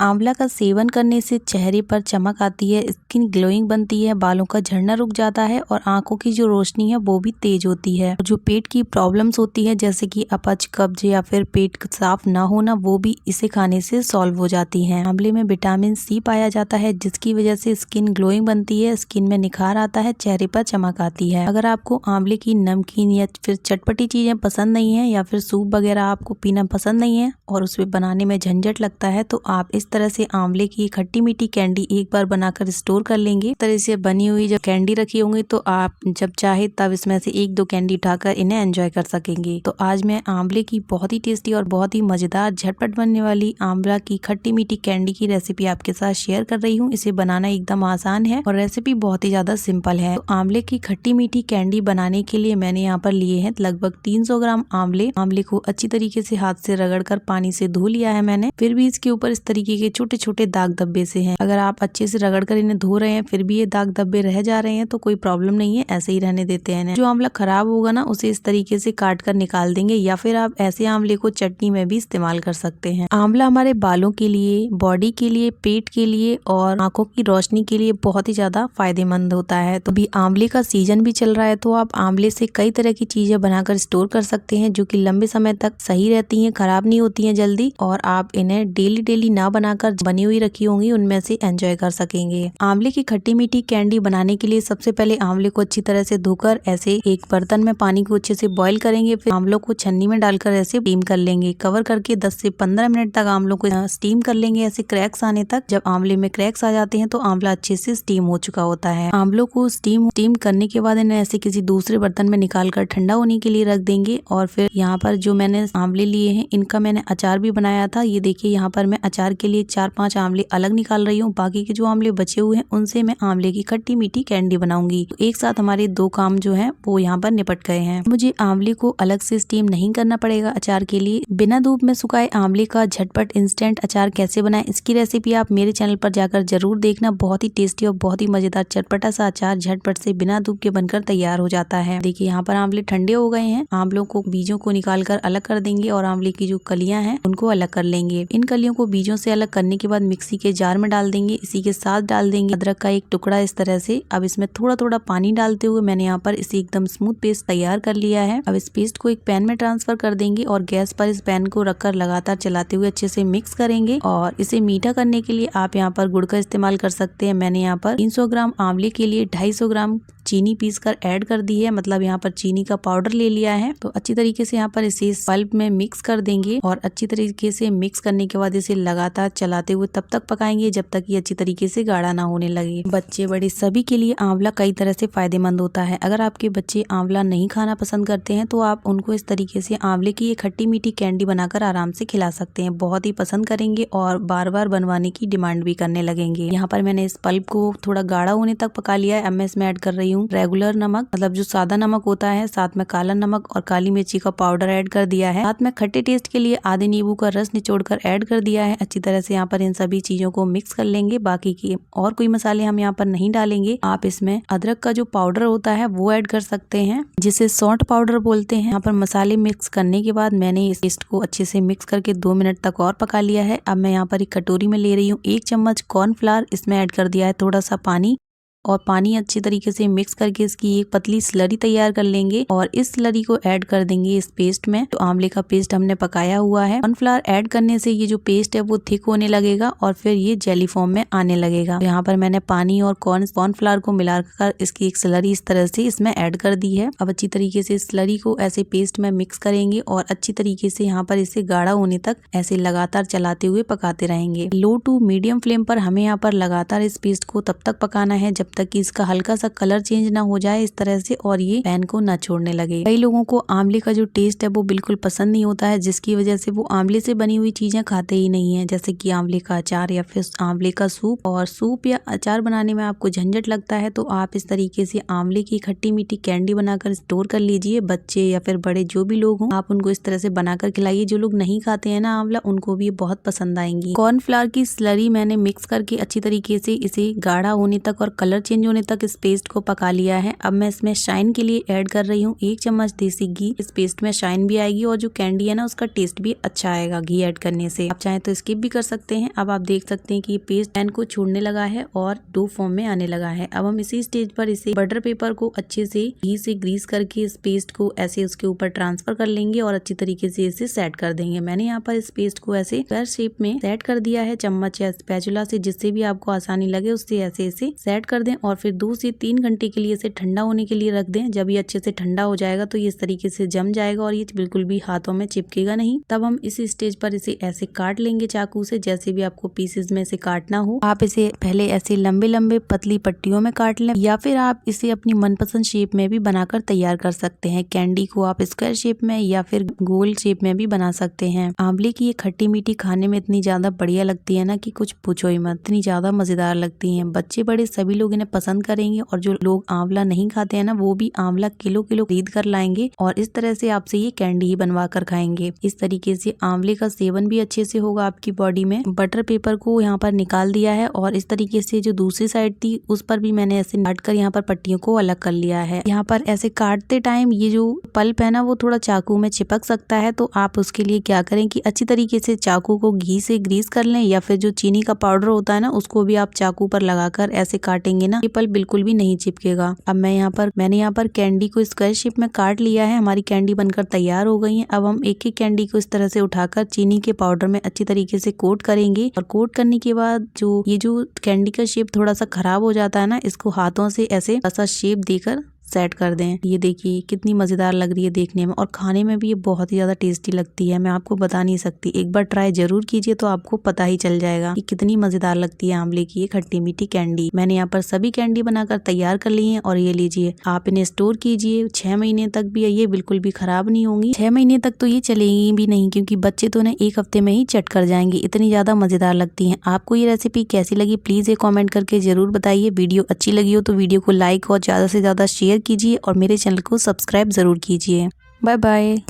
आंवला का सेवन करने से चेहरे पर चमक आती है, स्किन ग्लोइंग बनती है, बालों का झड़ना रुक जाता है और आंखों की जो रोशनी है वो भी तेज होती है। जो पेट की प्रॉब्लम्स होती है जैसे कि अपच, कब्ज या फिर पेट साफ ना होना, वो भी इसे खाने से सॉल्व हो जाती है। आंवले में विटामिन सी पाया जाता है जिसकी वजह से स्किन ग्लोइंग बनती है, स्किन में निखार आता है, चेहरे पर चमक आती है। अगर आपको आंवले की नमकीन या फिर चटपटी चीजें पसंद नहीं है या फिर सूप वगैरह आपको पीना पसंद नहीं है और उसे बनाने में झंझट लगता है, तो आप इस तरह से आंवले की खट्टी मीठी कैंडी एक बार बनाकर स्टोर कर लेंगे। इस तरह से बनी हुई जब कैंडी रखी होंगी तो आप जब चाहे तब इसमें से एक दो कैंडी उठाकर इन्हें एंजॉय कर सकेंगे। तो आज मैं आंवले की बहुत ही टेस्टी और बहुत ही मजेदार झटपट बनने वाली आंवला की खट्टी मीठी कैंडी की रेसिपी आपके साथ शेयर कर रही हूँ। इसे बनाना एकदम आसान है और रेसिपी बहुत ही ज्यादा सिंपल है। तो आंवले की खट्टी मीठी कैंडी बनाने के लिए मैंने यहाँ पर लिए हैं लगभग 300 ग्राम आंवले को अच्छी तरीके से हाथ से रगड़कर पानी से धो लिया है मैंने। फिर भी इसके ऊपर इस तरीके के छोटे छोटे दाग धब्बे से हैं। अगर आप अच्छे से रगड़कर इन्हें धो रहे हैं फिर भी ये दाग धब्बे रह जा रहे हैं तो कोई प्रॉब्लम नहीं है, ऐसे ही रहने देते हैं। जो आंवला खराब होगा ना उसे इस तरीके से काट कर निकाल देंगे या फिर आप ऐसे आंवले को चटनी में भी इस्तेमाल कर सकते हैं। आंवला हमारे बालों के लिए, बॉडी के लिए, पेट के लिए और आंखों की रोशनी के लिए बहुत ही ज्यादा फायदेमंद होता है। तो अभी आंवले का सीजन भी चल रहा है तो आप आंवले से कई तरह की चीजें बनाकर स्टोर कर सकते हैं जो कि लंबे समय तक सही रहती हैं, खराब नहीं होती हैं जल्दी, और आप इन्हें डेली ना बनाकर बनी हुई रखी होंगी उनमें से एंजॉय कर सकेंगे। आंवले की खट्टी मीठी कैंडी बनाने के लिए सबसे पहले आंवले को अच्छी तरह से धोकर ऐसे एक बर्तन में पानी को अच्छे से बॉईल करेंगे। फिर आंवलों को छन्नी में डालकर ऐसे स्टीम कर लेंगे। कवर करके 10 से 15 मिनट तक आंवलों को स्टीम कर लेंगे, ऐसे क्रैक्स आने तक। जब आंवले में क्रैक्स आ जाते हैं तो आंवला अच्छे से स्टीम हो चुका होता है। आंवलों को स्टीम करने के बाद इन्हें ऐसे किसी दूसरे बर्तन में निकाल कर ठंडा होने के लिए रख देंगे। और फिर यहाँ पर जो मैंने आंवले लिए हैं इनका मैंने अचार भी बनाया था। ये देखिए यहाँ पर मैं अचार के लिए 4-5 आंवले अलग निकाल रही हूँ। बाकी के जो आंवले बचे हुए हैं उनसे मैं आंवले की खट्टी मीठी कैंडी बनाऊंगी। तो एक साथ हमारे 2 काम जो है वो यहाँ पर निपट गए हैं। मुझे आंवले को अलग से स्टीम नहीं करना पड़ेगा अचार के लिए। बिना धूप में सुखाए आंवले का झटपट इंस्टेंट अचार कैसे बनाएं, इसकी रेसिपी आप मेरे चैनल पर जाकर जरूर देखना। बहुत ही टेस्टी और बहुत ही मजेदार चटपटा सा अचार झटपट से बिना धूप के बनकर तैयार हो जाता है। देखिए यहाँ पर आंवले ठंडे हो गए हैं। आंवलों को बीजों को निकाल कर अलग कर देंगे और आंवले की जो कलियां हैं उनको अलग कर लेंगे। इन कलियों को बीजों से अलग करने के बाद मिक्सी के जार में डाल देंगे। इसी के साथ डाल देंगे अदरक का एक टुकड़ा इस तरह से। अब इसमें थोड़ा थोड़ा पानी डालते हुए मैंने यहाँ पर इसे एकदम स्मूथ पेस्ट तैयार कर लिया है। अब इस पेस्ट को एक पैन में ट्रांसफर कर देंगे और गैस पर इस पैन को रखकर लगातार चलाते हुए अच्छे से मिक्स करेंगे। और इसे मीठा करने के लिए आप यहाँ पर गुड़ का इस्तेमाल कर सकते हैं। मैंने यहाँ पर 300 ग्राम आंवले के लिए 250 ग्राम चीनी पीस कर ऐड कर दी है, मतलब यहाँ पर चीनी का पाउडर ले लिया है। तो अच्छी तरीके से यहाँ पर इसे पल्प में मिक्स कर देंगे और अच्छी तरीके से मिक्स करने के बाद इसे लगातार चलाते हुए तब तक पकाएंगे जब तक ये अच्छी तरीके से गाढ़ा ना होने लगे। बच्चे बड़े सभी के लिए आंवला कई तरह से फायदेमंद होता है। अगर आपके बच्चे आंवला नहीं खाना पसंद करते हैं तो आप उनको इस तरीके से आंवले की ये खट्टी मीठी कैंडी बनाकर आराम से खिला सकते हैं। बहुत ही पसंद करेंगे और बार बार बनवाने की डिमांड भी करने लगेंगे। यहाँ पर मैंने इस पल्प को थोड़ा गाढ़ा होने तक पका लिया है। अब मैं इसमें ऐड कर रही हूँ रेगुलर नमक, मतलब जो सादा नमक होता है, साथ में काला नमक और काली मिर्ची का पाउडर ऐड कर दिया है। साथ में खट्टे टेस्ट के लिए आधे नींबू का रस निचोड़कर ऐड कर दिया है। अच्छी तरह से यहाँ पर इन सभी चीजों को मिक्स कर लेंगे। बाकी की और कोई मसाले हम यहाँ पर नहीं डालेंगे। आप इसमें अदरक का जो पाउडर होता है वो ऐड कर सकते हैं, जिसे सौंठ पाउडर बोलते हैं। यहाँ पर मसाले मिक्स करने के बाद मैंने इस पेस्ट को अच्छे से मिक्स करके 2 मिनट तक और पका लिया है। अब मैं यहाँ पर एक कटोरी में ले रही हूँ 1 चम्मच कॉर्नफ्लावर, इसमें ऐड कर दिया है थोड़ा सा पानी और पानी अच्छी तरीके से मिक्स करके इसकी एक पतली स्लरी तैयार कर लेंगे और इस स्लरी को ऐड कर देंगे इस पेस्ट में। तो आंवले का पेस्ट हमने पकाया हुआ है। कॉर्नफ्लावर ऐड करने से ये जो पेस्ट है वो थिक होने लगेगा और फिर ये जेली फॉर्म में आने लगेगा। तो यहाँ पर मैंने पानी और कॉर्नफ्लावर को मिलाकर इसकी एक स्लरी इस तरह से इसमें ऐड कर दी है। अब अच्छी तरीके से स्लरी को ऐसे पेस्ट में मिक्स करेंगे और अच्छी तरीके से यहाँ पर इसे गाढ़ा होने तक ऐसे लगातार चलाते हुए पकाते रहेंगे। लो टू मीडियम फ्लेम पर हमें यहाँ पर लगातार इस पेस्ट को तब तक पकाना है जब तक कि इसका हल्का सा कलर चेंज ना हो जाए इस तरह से और ये पैन को ना छोड़ने लगे। कई लोगों को आंवले का जो टेस्ट है वो बिल्कुल पसंद नहीं होता है, जिसकी वजह से वो आंवले से बनी हुई चीजें खाते ही नहीं है, जैसे कि आंवले का अचार या फिर आंवले का सूप। और सूप या अचार बनाने में आपको झंझट लगता है तो आप इस तरीके से आंवले की खट्टी मीठी कैंडी बनाकर स्टोर कर लीजिए। बच्चे या फिर बड़े जो भी लोग हों आप उनको इस तरह से बनाकर खिलाइए। जो लोग नहीं खाते हैं ना आंवला उनको भी बहुत पसंद आएंगी। कॉर्नफ्लावर की स्लरी मैंने मिक्स करके अच्छी तरीके से इसे गाढ़ा होने तक और कलर चेंज होने तक इस पेस्ट को पका लिया है। अब मैं इसमें शाइन के लिए ऐड कर रही हूँ 1 चम्मच देसी घी। इस पेस्ट में शाइन भी आएगी और जो कैंडी है ना उसका टेस्ट भी अच्छा आएगा घी ऐड करने से। आप चाहें तो स्किप भी कर सकते हैं। अब आप देख सकते हैं कि ये पेस्ट पैन को छोड़ने लगा है और डो फॉर्म में आने लगा है। अब हम इसी स्टेज पर इसे बटर पेपर को अच्छे से घी से ग्रीस करके इस पेस्ट को ऐसे उसके ऊपर ट्रांसफर कर लेंगे और अच्छी तरीके से इसे सेट कर देंगे। मैंने यहाँ पर इस पेस्ट को ऐसे स्क्वायर शेप में सेट कर दिया है चम्मच या स्पैचुला से, जिससे भी आपको आसानी लगे उससे ऐसे इसे सेट कर दें और फिर 2 से 3 घंटे के लिए इसे ठंडा होने के लिए रख दें। जब ये अच्छे से ठंडा हो जाएगा तो ये इस तरीके से जम जाएगा और ये बिल्कुल भी हाथों में चिपकेगा नहीं। तब हम इस स्टेज पर इसे ऐसे काट लेंगे चाकू से, जैसे भी आपको पीसेज में इसे काटना हो। आप इसे पहले ऐसे लंबे लंबे पतली पट्टियों में काट लें या फिर आप इसे अपनी मनपसंद शेप में भी बनाकर तैयार कर सकते हैं। कैंडी को आप स्क्वायर शेप में या फिर गोल शेप में भी बना सकते हैं। आंवले की ये खट्टी मीठी खाने में इतनी ज्यादा बढ़िया लगती है ना कि कुछ पूछो ही मत, इतनी ज्यादा मजेदार लगती है। बच्चे बड़े सभी लोग इन्हें पसंद करेंगे और जो लोग आंवला नहीं खाते हैं ना वो भी आंवला किलो किलो खरीद कर लाएंगे और इस तरह से आपसे ये कैंडी ही बनवा कर खाएंगे। इस तरीके से आंवले का सेवन भी अच्छे से होगा आपकी बॉडी में। बटर पेपर को यहाँ पर निकाल दिया है और इस तरीके से जो दूसरी साइड थी उस पर भी मैंने ऐसे काट कर यहाँ पर पट्टियों को अलग कर लिया है। यहाँ पर ऐसे काटते टाइम ये जो पल्प है ना वो थोड़ा चाकू में चिपक सकता है, तो आप उसके लिए क्या करें कि अच्छी तरीके से चाकू को घी से ग्रीस कर लें या फिर जो चीनी का पाउडर होता है ना उसको भी आप चाकू पर लगाकर ऐसे काटेंगे ना ये पल्प बिल्कुल भी नहीं चिपकेगा। अब मैंने यहाँ पर कैंडी को स्क्वायर शेप में काट लिया है। हमारी कैंडी बनकर तैयार हो गई है। अब हम एक एक कैंडी को इस तरह से उठाकर चीनी के पाउडर में अच्छी तरीके से कोट करेंगे और कोट करने के बाद जो कैंडी का शेप थोड़ा सा खराब हो जाता है ना, इसको हाथों से ऐसे ऐसा शेप देकर सेट कर दें। ये देखिए कितनी मजेदार लग रही है देखने में और खाने में भी ये बहुत ही ज्यादा टेस्टी लगती है। मैं आपको बता नहीं सकती, एक बार ट्राई जरूर कीजिए तो आपको पता ही चल जाएगा कि कितनी मजेदार लगती है आंवले की ये खट्टी मीठी कैंडी। मैंने यहाँ पर सभी कैंडी बनाकर तैयार कर ली है और ये लीजिए आप इन्हें स्टोर कीजिए 6 महीने तक भी, ये बिल्कुल भी खराब नहीं होंगी। 6 महीने तक तो ये चलेगी भी नहीं क्योंकि बच्चे तो इन्हें 1 हफ्ते में ही चट कर जाएंगे, इतनी ज्यादा मजेदार लगती है। आपको ये रेसिपी कैसी लगी प्लीज ये कॉमेंट करके जरूर बताइए। वीडियो अच्छी लगी हो तो वीडियो को लाइक और ज्यादा से ज्यादा शेयर कीजिए और मेरे चैनल को सब्सक्राइब जरूर कीजिए। Bye bye.